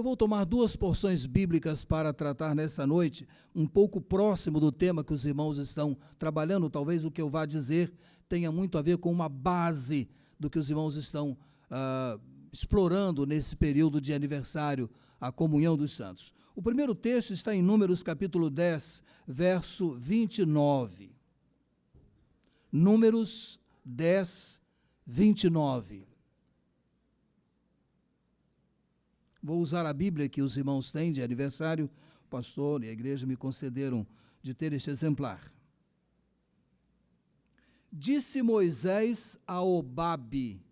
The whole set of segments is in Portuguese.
Eu vou tomar duas porções bíblicas para tratar nessa noite, um pouco próximo do tema que os irmãos estão trabalhando. Talvez o que eu vá dizer tenha muito a ver com uma base do que os irmãos estão explorando nesse período de aniversário, a comunhão dos santos. O primeiro texto está em Números capítulo 10, verso 29. Números 10, 29. Vou usar a Bíblia que os irmãos têm de aniversário. O pastor e a igreja me concederam de ter este exemplar. Disse Moisés a Obabe,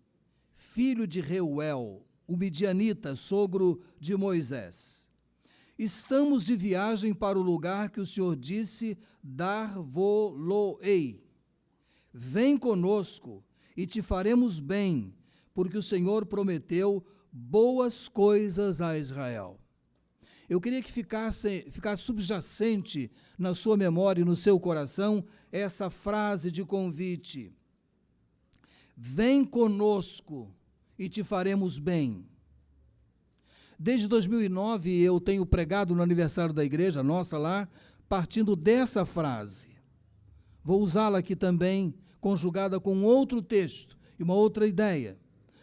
filho de Reuel, o midianita, sogro de Moisés: estamos de viagem para o lugar que o Senhor disse dar-vo-lo-ei. Vem conosco e te faremos bem, porque o Senhor prometeu boas coisas a Israel. Eu queria que ficasse subjacente na sua memória e no seu coração essa frase de convite: vem conosco e te faremos bem. Desde 2009 eu tenho pregado no aniversário da igreja, nossa lá, partindo dessa frase. Vou usá-la aqui também, conjugada com outro texto e uma outra ideia.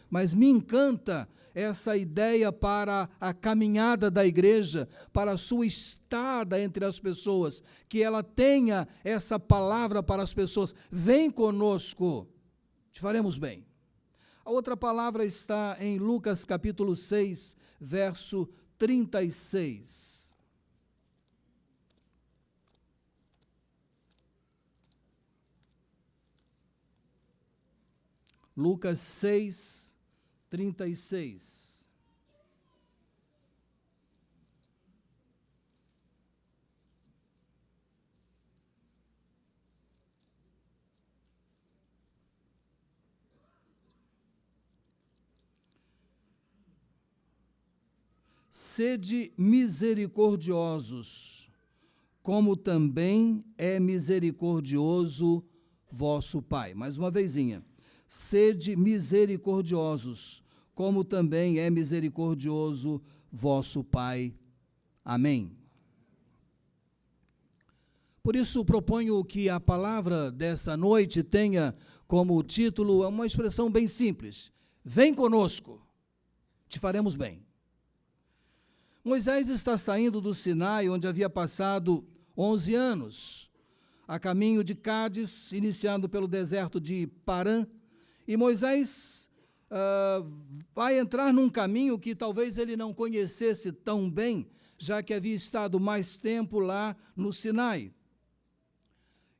Mas me encanta essa ideia para a caminhada da igreja, para a sua estada entre as pessoas, que ela tenha essa palavra para as pessoas: vem conosco, te faremos bem. A outra palavra está em Lucas capítulo 6, verso 36. Lucas 6, 36. Sede misericordiosos, como também é misericordioso vosso Pai. Mais uma vezinha. Sede misericordiosos, como também é misericordioso vosso Pai. Amém. Por isso, proponho que a palavra dessa noite tenha como título uma expressão bem simples: vem conosco, te faremos bem. Moisés está saindo do Sinai, onde havia passado 11 anos, a caminho de Cádiz, iniciando pelo deserto de Parã. E Moisés vai entrar num caminho que talvez ele não conhecesse tão bem, já que havia estado mais tempo lá no Sinai.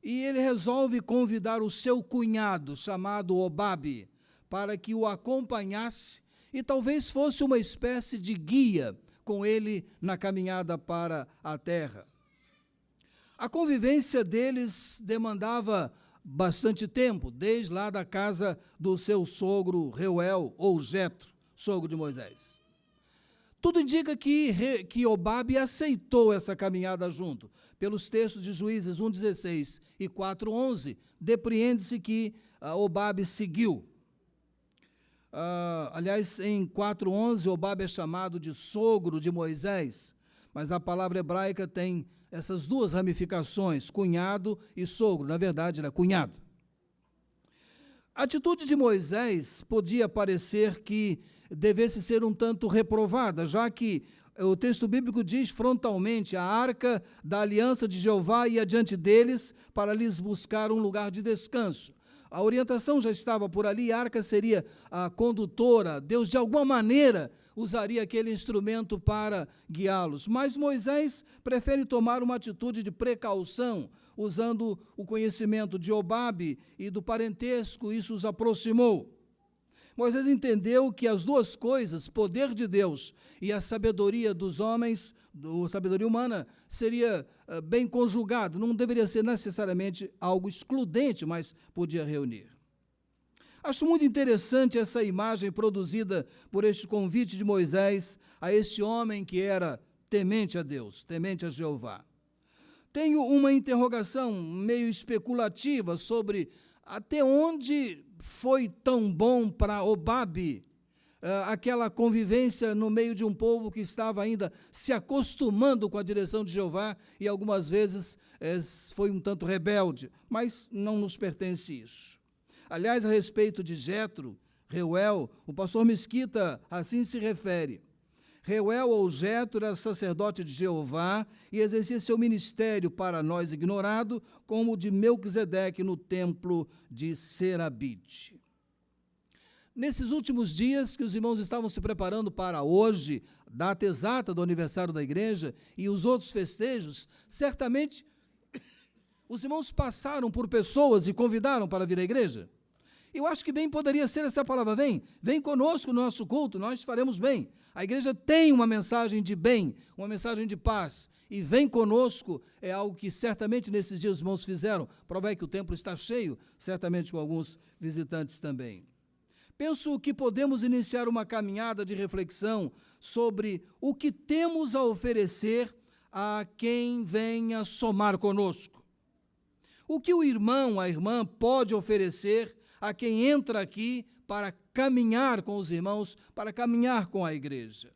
E ele resolve convidar o seu cunhado, chamado Obabe, para que o acompanhasse e talvez fosse uma espécie de guia com ele na caminhada para a terra. A convivência deles demandava bastante tempo, desde lá da casa do seu sogro Reuel, ou Jetro, sogro de Moisés. Tudo indica que Obabe aceitou essa caminhada junto. Pelos textos de Juízes 1,16 e 4,11, depreende-se que Obabe seguiu. Aliás, em 4,11, Obabe é chamado de sogro de Moisés, mas a palavra hebraica tem essas duas ramificações, cunhado e sogro. Na verdade, era cunhado. A atitude de Moisés podia parecer que devesse ser um tanto reprovada, já que o texto bíblico diz frontalmente: a arca da aliança de Jeová ia diante deles para lhes buscar um lugar de descanso. A orientação já estava por ali, a arca seria a condutora, Deus de alguma maneira usaria aquele instrumento para guiá-los. Mas Moisés prefere tomar uma atitude de precaução, usando o conhecimento de Obabe e do parentesco, isso os aproximou. Moisés entendeu que as duas coisas, poder de Deus e a sabedoria dos homens, a sabedoria humana, seria bem conjugado, não deveria ser necessariamente algo excludente, mas podia reunir. Acho muito interessante essa imagem produzida por este convite de Moisés a este homem que era temente a Deus, temente a Jeová. Tenho uma interrogação meio especulativa sobre até onde foi tão bom para Obabe aquela convivência no meio de um povo que estava ainda se acostumando com a direção de Jeová e algumas vezes foi um tanto rebelde, mas não nos pertence isso. Aliás, a respeito de Jetro, Reuel, o pastor Mesquita assim se refere. Reuel ou Jetro era sacerdote de Jeová e exercia seu ministério para nós ignorado, como o de Melquisedeque no templo de Serabide. Nesses últimos dias que os irmãos estavam se preparando para hoje, data exata do aniversário da igreja, e os outros festejos, certamente os irmãos passaram por pessoas e convidaram para vir à igreja. Eu acho que bem poderia ser essa palavra, vem conosco no nosso culto, nós faremos bem. A igreja tem uma mensagem de bem, uma mensagem de paz, e vem conosco é algo que certamente nesses dias os irmãos fizeram. Prova é que o templo está cheio, certamente com alguns visitantes também. Penso que podemos iniciar uma caminhada de reflexão sobre o que temos a oferecer a quem venha somar conosco. O que o irmão, a irmã pode oferecer a quem entra aqui para caminhar com os irmãos, para caminhar com a igreja.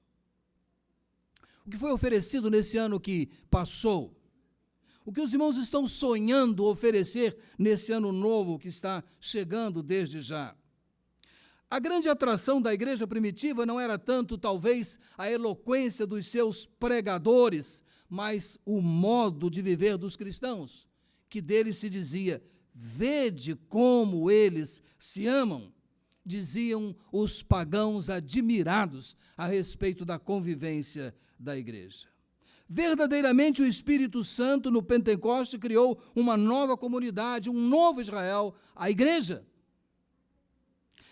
O que foi oferecido nesse ano que passou? O que os irmãos estão sonhando oferecer nesse ano novo que está chegando desde já? A grande atração da igreja primitiva não era tanto, talvez, a eloquência dos seus pregadores, mas o modo de viver dos cristãos, que deles se dizia: vede como eles se amam, diziam os pagãos admirados a respeito da convivência da igreja. Verdadeiramente o Espírito Santo no Pentecoste criou uma nova comunidade, um novo Israel, a igreja.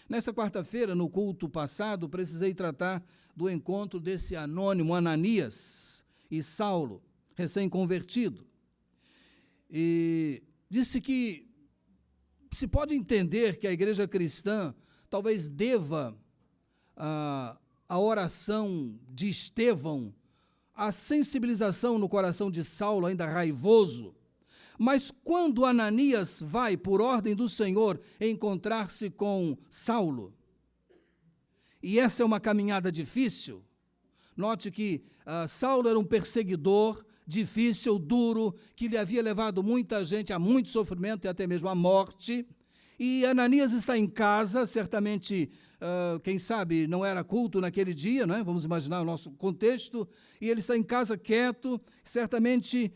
Nessa quarta-feira, no culto passado, precisei tratar do encontro desse anônimo Ananias e Saulo, recém-convertido. E disse que se pode entender que a igreja cristã talvez deva a oração de Estevão, a sensibilização no coração de Saulo, ainda raivoso. Mas quando Ananias vai, por ordem do Senhor, encontrar-se com Saulo, e essa é uma caminhada difícil, note que Saulo era um perseguidor, difícil, duro, que lhe havia levado muita gente a muito sofrimento e até mesmo à morte, e Ananias está em casa, certamente, quem sabe, não era culto naquele dia, não é? Vamos imaginar o nosso contexto, e ele está em casa quieto, certamente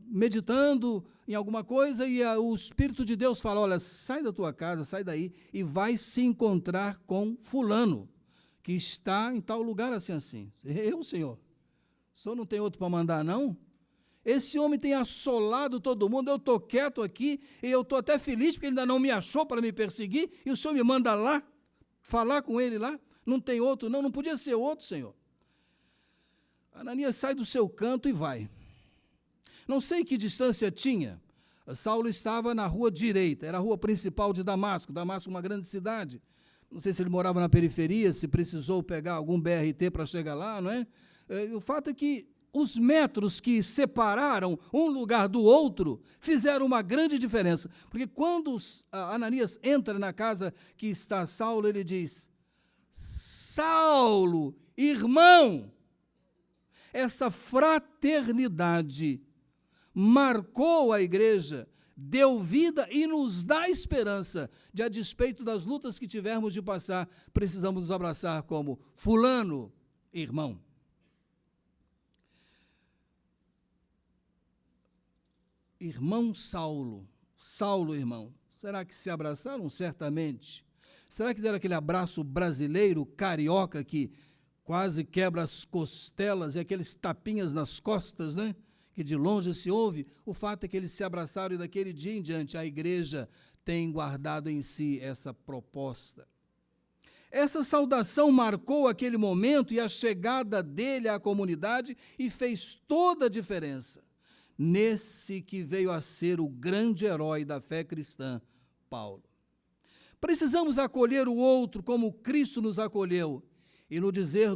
meditando em alguma coisa, e o Espírito de Deus fala: olha, sai da tua casa, sai daí, e vai se encontrar com fulano, que está em tal lugar assim. Eu, Senhor? O Senhor não tem outro para mandar, não? Esse homem tem assolado todo mundo, eu estou quieto aqui, e eu estou até feliz porque ele ainda não me achou para me perseguir, e o Senhor me manda lá, falar com ele lá, não tem outro, não podia ser outro, Senhor. Ananias sai do seu canto e vai. Não sei que distância tinha, Saulo estava na rua direita, era a rua principal de Damasco, uma grande cidade, não sei se ele morava na periferia, se precisou pegar algum BRT para chegar lá, não é? O fato é que os metros que separaram um lugar do outro fizeram uma grande diferença. Porque quando Ananias entra na casa que está Saulo, ele diz: Saulo, irmão. Essa fraternidade marcou a igreja, deu vida e nos dá esperança de, a despeito das lutas que tivermos de passar, precisamos nos abraçar como fulano, irmão. Irmão Saulo, Saulo, irmão, será que se abraçaram? Certamente. Será que deram aquele abraço brasileiro, carioca, que quase quebra as costelas e aqueles tapinhas nas costas, né? Que de longe se ouve? O fato é que eles se abraçaram e daquele dia em diante a igreja tem guardado em si essa proposta. Essa saudação marcou aquele momento e a chegada dele à comunidade e fez toda a diferença nesse que veio a ser o grande herói da fé cristã, Paulo. Precisamos acolher o outro como Cristo nos acolheu. E no dizer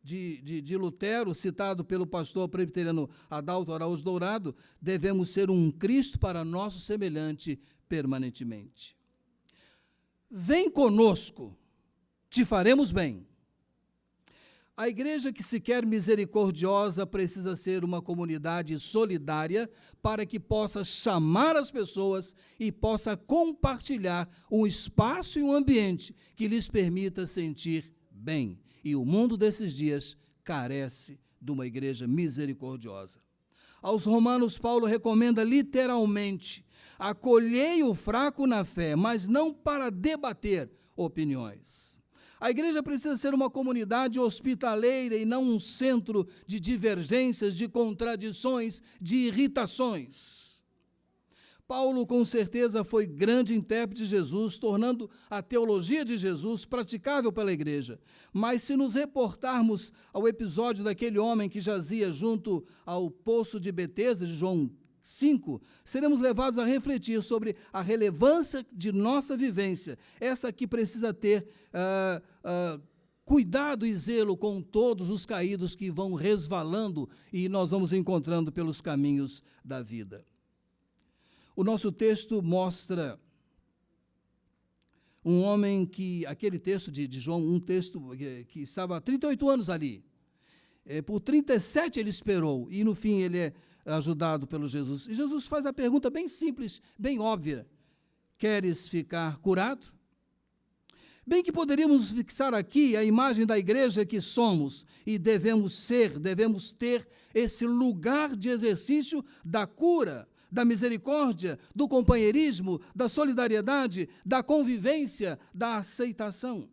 de Lutero, citado pelo pastor presbiteriano Adalto Araújo Dourado, devemos ser um Cristo para nosso semelhante permanentemente. Vem conosco, te faremos bem. A igreja que se quer misericordiosa precisa ser uma comunidade solidária para que possa chamar as pessoas e possa compartilhar um espaço e um ambiente que lhes permita sentir bem. E o mundo desses dias carece de uma igreja misericordiosa. Aos Romanos, Paulo recomenda literalmente: acolhei o fraco na fé, mas não para debater opiniões. A igreja precisa ser uma comunidade hospitaleira e não um centro de divergências, de contradições, de irritações. Paulo, com certeza, foi grande intérprete de Jesus, tornando a teologia de Jesus praticável pela igreja. Mas se nos reportarmos ao episódio daquele homem que jazia junto ao poço de Betesda, de João 5, seremos levados a refletir sobre a relevância de nossa vivência, essa que precisa ter cuidado e zelo com todos os caídos que vão resvalando e nós vamos encontrando pelos caminhos da vida. O nosso texto mostra um homem que, aquele texto de João, um texto que estava há 38 anos ali, por 37 ele esperou e no fim ele é ajudado pelo Jesus. E Jesus faz a pergunta bem simples, bem óbvia: queres ficar curado? Bem que poderíamos fixar aqui a imagem da igreja que somos e devemos ter esse lugar de exercício da cura, da misericórdia, do companheirismo, da solidariedade, da convivência, da aceitação.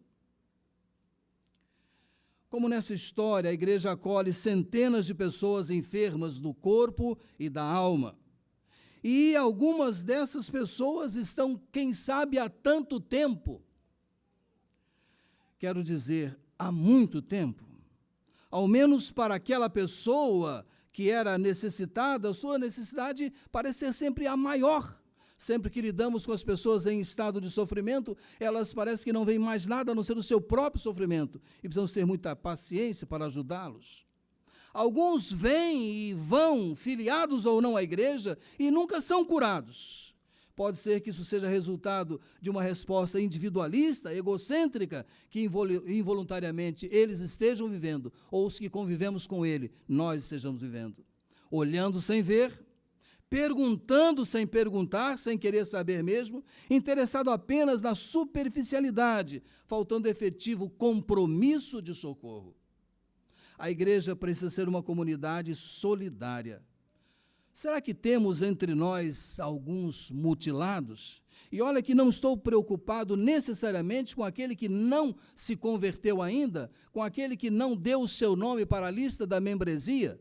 Como nessa história, a igreja acolhe centenas de pessoas enfermas do corpo e da alma. E algumas dessas pessoas estão, quem sabe, há tanto tempo. Quero dizer, há muito tempo. Ao menos para aquela pessoa que era necessitada, a sua necessidade parece ser sempre a maior. Sempre que lidamos com as pessoas em estado de sofrimento, elas parecem que não veem mais nada a não ser o seu próprio sofrimento. E precisamos ter muita paciência para ajudá-los. Alguns vêm e vão, filiados ou não à igreja, e nunca são curados. Pode ser que isso seja resultado de uma resposta individualista, egocêntrica, que involuntariamente eles estejam vivendo, ou os que convivemos com ele, nós estejamos vivendo. Olhando sem ver, perguntando sem perguntar, sem querer saber mesmo, interessado apenas na superficialidade, faltando efetivo compromisso de socorro. A igreja precisa ser uma comunidade solidária. Será que temos entre nós alguns mutilados? E olha que não estou preocupado necessariamente com aquele que não se converteu ainda, com aquele que não deu o seu nome para a lista da membresia,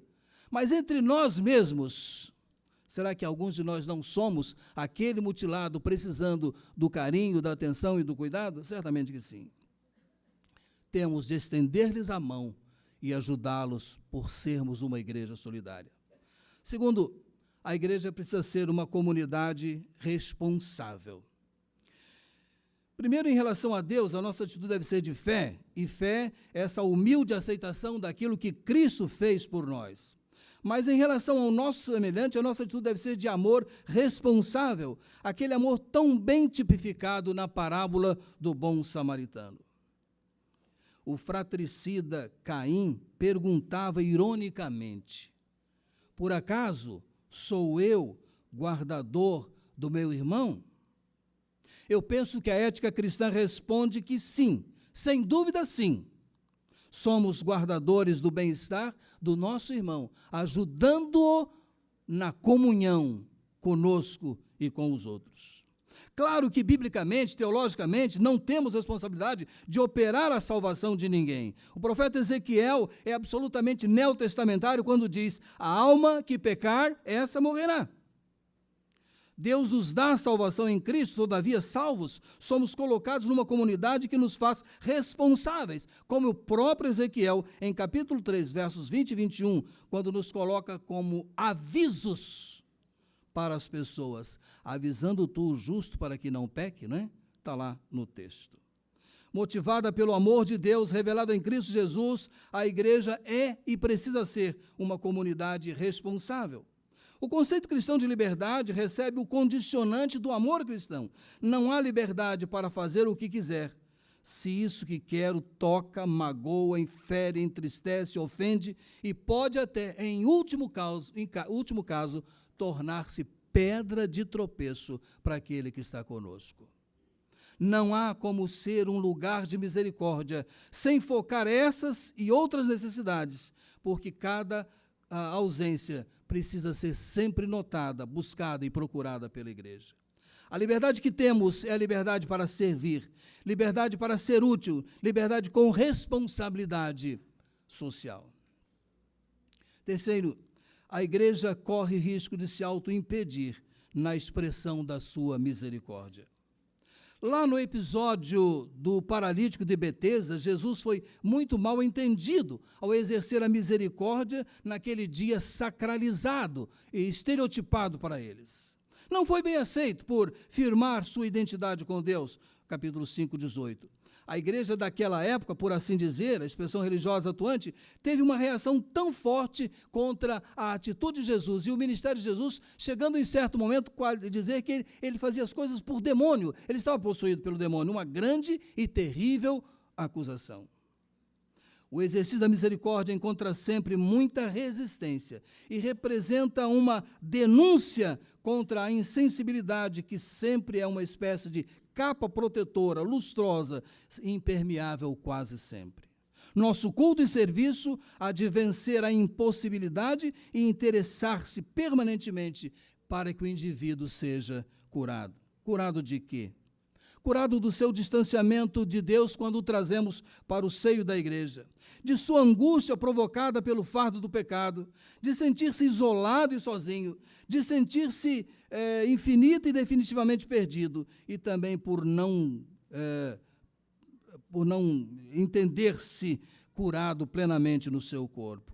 mas entre nós mesmos. Será que alguns de nós não somos aquele mutilado precisando do carinho, da atenção e do cuidado? Certamente que sim. Temos de estender-lhes a mão e ajudá-los por sermos uma igreja solidária. Segundo, a igreja precisa ser uma comunidade responsável. Primeiro, em relação a Deus, a nossa atitude deve ser de fé, e fé é essa humilde aceitação daquilo que Cristo fez por nós. Mas em relação ao nosso semelhante, a nossa atitude deve ser de amor responsável, aquele amor tão bem tipificado na parábola do bom samaritano. O fratricida Caim perguntava ironicamente: por acaso sou eu guardador do meu irmão? Eu penso que a ética cristã responde que sim, sem dúvida sim. Somos guardadores do bem-estar do nosso irmão, ajudando-o na comunhão conosco e com os outros. Claro que, biblicamente, teologicamente, não temos responsabilidade de operar a salvação de ninguém. O profeta Ezequiel é absolutamente neotestamentário quando diz: a alma que pecar, essa morrerá. Deus nos dá a salvação em Cristo, todavia, salvos, somos colocados numa comunidade que nos faz responsáveis, como o próprio Ezequiel, em capítulo 3, versos 20 e 21, quando nos coloca como avisos para as pessoas, avisando tu o justo para que não peque, não é? Está lá no texto. Motivada pelo amor de Deus revelado em Cristo Jesus, a igreja é e precisa ser uma comunidade responsável. O conceito cristão de liberdade recebe o condicionante do amor cristão. Não há liberdade para fazer o que quiser, se isso que quero toca, magoa, infere, entristece, ofende e pode até, em último caso, tornar-se pedra de tropeço para aquele que está conosco. Não há como ser um lugar de misericórdia sem focar essas e outras necessidades, porque cada ausência precisa ser sempre notada, buscada e procurada pela igreja. A liberdade que temos é a liberdade para servir, liberdade para ser útil, liberdade com responsabilidade social. Terceiro, a igreja corre risco de se auto-impedir na expressão da sua misericórdia. Lá no episódio do paralítico de Betesda, Jesus foi muito mal entendido ao exercer a misericórdia naquele dia sacralizado e estereotipado para eles. Não foi bem aceito por firmar sua identidade com Deus, capítulo 5, 18. A igreja daquela época, por assim dizer, a expressão religiosa atuante, teve uma reação tão forte contra a atitude de Jesus e o ministério de Jesus, chegando em certo momento a dizer que ele fazia as coisas por demônio, ele estava possuído pelo demônio, uma grande e terrível acusação. O exercício da misericórdia encontra sempre muita resistência e representa uma denúncia contra a insensibilidade, que sempre é uma espécie de capa protetora, lustrosa, impermeável quase sempre. Nosso culto e serviço há de vencer a impossibilidade e interessar-se permanentemente para que o indivíduo seja curado. Curado de quê? Curado do seu distanciamento de Deus quando o trazemos para o seio da igreja, de sua angústia provocada pelo fardo do pecado, de sentir-se isolado e sozinho, de sentir-se infinito e definitivamente perdido, e também por não entender-se curado plenamente no seu corpo.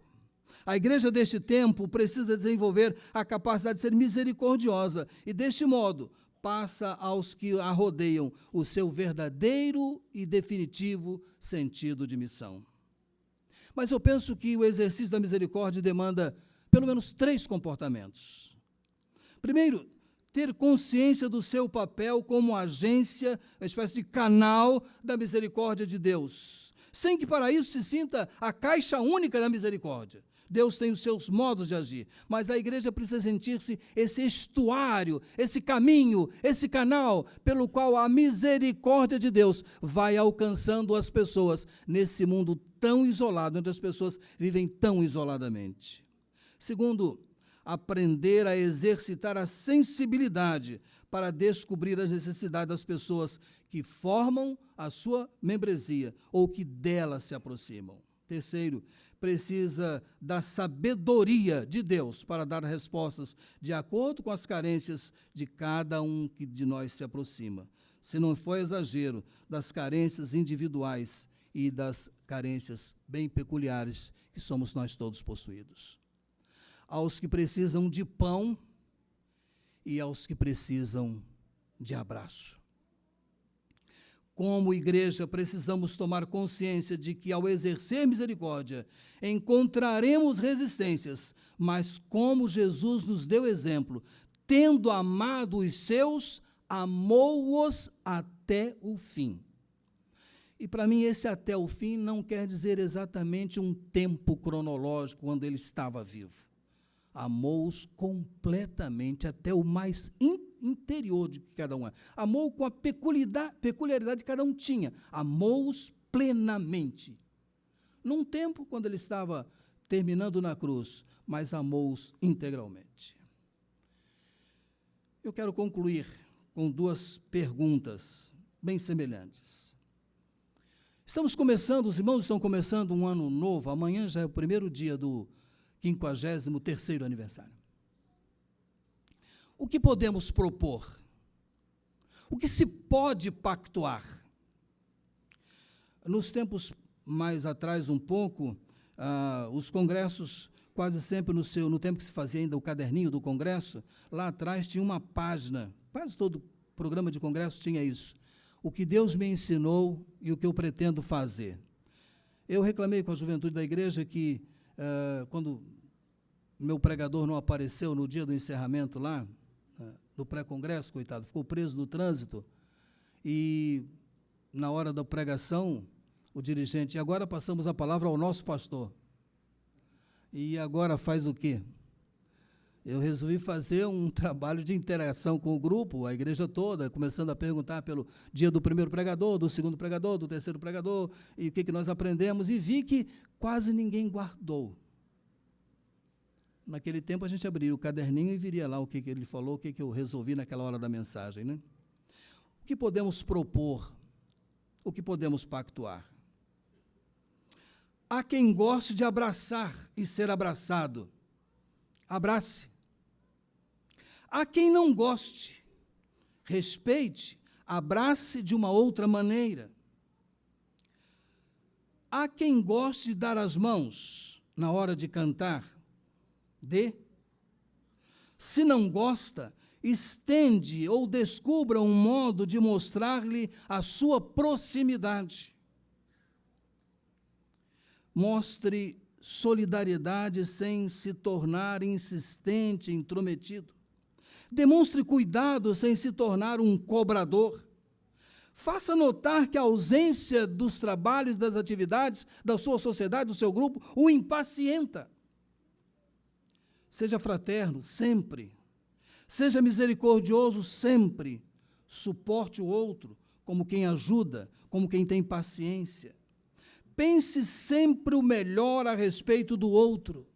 A igreja deste tempo precisa desenvolver a capacidade de ser misericordiosa e, deste modo, passa aos que a rodeiam o seu verdadeiro e definitivo sentido de missão. Mas eu penso que o exercício da misericórdia demanda pelo menos 3 comportamentos. Primeiro, ter consciência do seu papel como agência, uma espécie de canal da misericórdia de Deus, sem que para isso se sinta a caixa única da misericórdia. Deus tem os seus modos de agir, mas a igreja precisa sentir-se esse estuário, esse caminho, esse canal pelo qual a misericórdia de Deus vai alcançando as pessoas nesse mundo tão isolado, onde as pessoas vivem tão isoladamente. Segundo, aprender a exercitar a sensibilidade para descobrir as necessidades das pessoas que formam a sua membresia ou que dela se aproximam. Terceiro, precisa da sabedoria de Deus para dar respostas de acordo com as carências de cada um que de nós se aproxima. Se não for exagero, das carências individuais e das carências bem peculiares que somos nós todos possuídos. Aos que precisam de pão e aos que precisam de abraço. Como igreja, precisamos tomar consciência de que, ao exercer misericórdia, encontraremos resistências, mas como Jesus nos deu exemplo, tendo amado os seus, amou-os até o fim. E para mim esse até o fim não quer dizer exatamente um tempo cronológico quando ele estava vivo. Amou-os completamente até o mais interior de cada um. Amou com a peculiaridade que cada um tinha. Amou-os plenamente. Num tempo quando ele estava terminando na cruz, mas amou-os integralmente. Eu quero concluir com 2 perguntas bem semelhantes. Estamos começando, os irmãos estão começando um ano novo, amanhã já é o primeiro dia do 53º aniversário. O que podemos propor? O que se pode pactuar? Nos tempos mais atrás um pouco, os congressos, quase sempre no tempo que se fazia ainda o caderninho do congresso, lá atrás tinha uma página, quase todo programa de congresso tinha isso. O que Deus me ensinou e o que eu pretendo fazer. Eu reclamei com a juventude da igreja que, quando meu pregador não apareceu no dia do encerramento lá, no pré-congresso, coitado, ficou preso no trânsito, e na hora da pregação, o dirigente, e agora passamos a palavra ao nosso pastor. E agora faz o quê? Eu resolvi fazer um trabalho de interação com o grupo, a igreja toda, começando a perguntar pelo dia do primeiro pregador, do segundo pregador, do terceiro pregador, e o que nós aprendemos, e vi que quase ninguém guardou. Naquele tempo a gente abria o caderninho e viria lá o que ele falou, o que eu resolvi naquela hora da mensagem, né? O que podemos propor? O que podemos pactuar? Há quem goste de abraçar e ser abraçado. Abrace. Há quem não goste, respeite, abrace de uma outra maneira. Há quem goste de dar as mãos na hora de cantar, dê. Se não gosta, estende ou descubra um modo de mostrar-lhe a sua proximidade. Mostre solidariedade sem se tornar insistente, intrometido. Demonstre cuidado sem se tornar um cobrador. Faça notar que a ausência dos trabalhos, das atividades, da sua sociedade, do seu grupo, o impacienta. Seja fraterno, sempre. Seja misericordioso, sempre. Suporte o outro como quem ajuda, como quem tem paciência. Pense sempre o melhor a respeito do outro.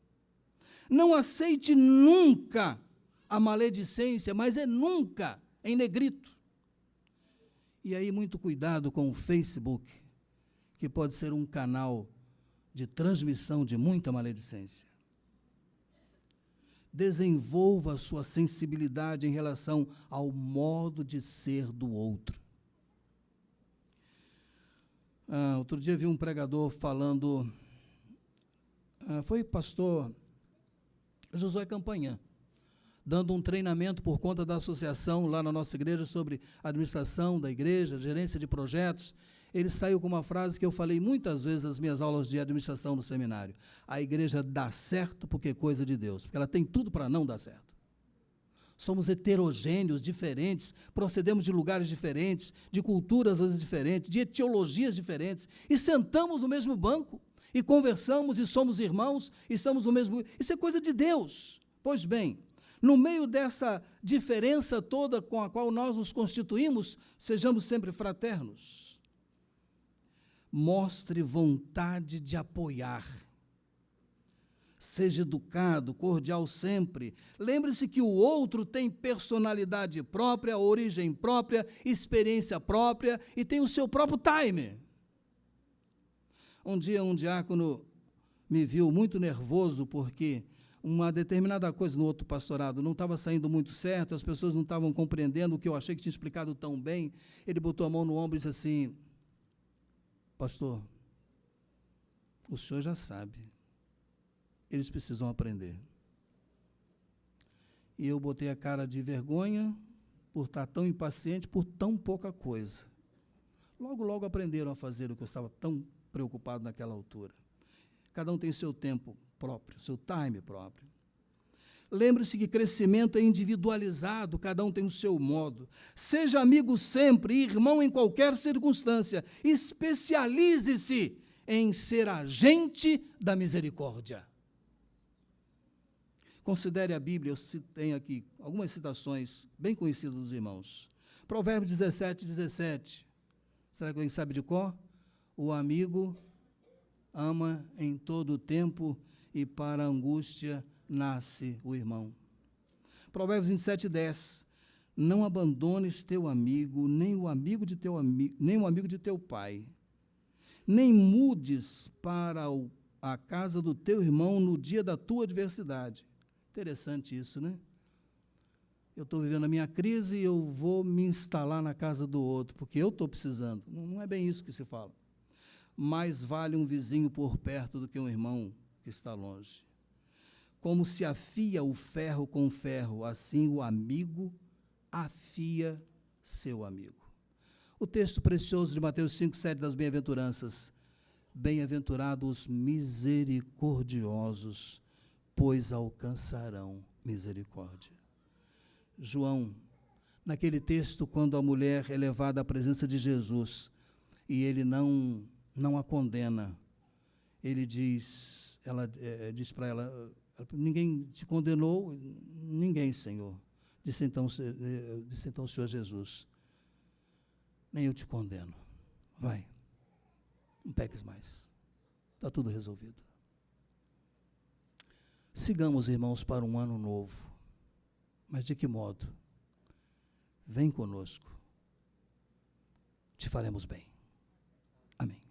Não aceite nunca a maledicência, mas é nunca, em negrito. E aí, muito cuidado com o Facebook, que pode ser um canal de transmissão de muita maledicência. Desenvolva a sua sensibilidade em relação ao modo de ser do outro. Outro dia vi um pregador falando, foi pastor Josué Campanhã, dando um treinamento por conta da associação lá na nossa igreja sobre administração da igreja, gerência de projetos. Ele saiu com uma frase que eu falei muitas vezes nas minhas aulas de administração no seminário: a igreja dá certo porque é coisa de Deus, porque ela tem tudo para não dar certo. Somos heterogêneos, diferentes, procedemos de lugares diferentes, de culturas às vezes diferentes, de etiologias diferentes, e sentamos no mesmo banco, e conversamos, e somos irmãos, e estamos no mesmo... Isso é coisa de Deus. Pois bem, no meio dessa diferença toda com a qual nós nos constituímos, sejamos sempre fraternos. Mostre vontade de apoiar. Seja educado, cordial sempre. Lembre-se que o outro tem personalidade própria, origem própria, experiência própria e tem o seu próprio time. Um dia um diácono me viu muito nervoso porque uma determinada coisa no outro pastorado não estava saindo muito certo, as pessoas não estavam compreendendo o que eu achei que tinha explicado tão bem. Ele botou a mão no ombro e disse assim: pastor, o senhor já sabe. Eles precisam aprender. E eu botei a cara de vergonha por estar tão impaciente, por tão pouca coisa. Logo aprenderam a fazer o que eu estava tão preocupado naquela altura. Cada um tem seu tempo próprio, seu time próprio. Lembre-se que crescimento é individualizado, cada um tem o seu modo. Seja amigo sempre, irmão em qualquer circunstância. Especialize-se em ser agente da misericórdia. Considere a Bíblia, eu tenho aqui algumas citações bem conhecidas dos irmãos. Provérbios 17, 17. Será que alguém sabe de cor? O amigo ama em todo o tempo e para a angústia nasce o irmão. Provérbios 27, 10. Não abandones teu amigo, nem o amigo de teu amigo, nem o amigo de teu pai. Nem mudes para a casa do teu irmão no dia da tua adversidade. Interessante isso, né? Eu estou vivendo a minha crise e eu vou me instalar na casa do outro, porque eu estou precisando. Não é bem isso que se fala. Mais vale um vizinho por perto do que um irmão que está longe. Como se afia o ferro com o ferro, assim o amigo afia seu amigo. O texto precioso de Mateus 5, 7 das bem-aventuranças. Bem-aventurados os misericordiosos, pois alcançarão misericórdia. João, naquele texto, quando a mulher é levada à presença de Jesus, e ele não a condena. Ele diz, ela diz para ela, ninguém te condenou? Ninguém, Senhor. Disse então o Senhor Jesus, nem eu te condeno. Vai, não peques mais. Está tudo resolvido. Sigamos, irmãos, para um ano novo. Mas de que modo? Vem conosco. Te faremos bem. Amém.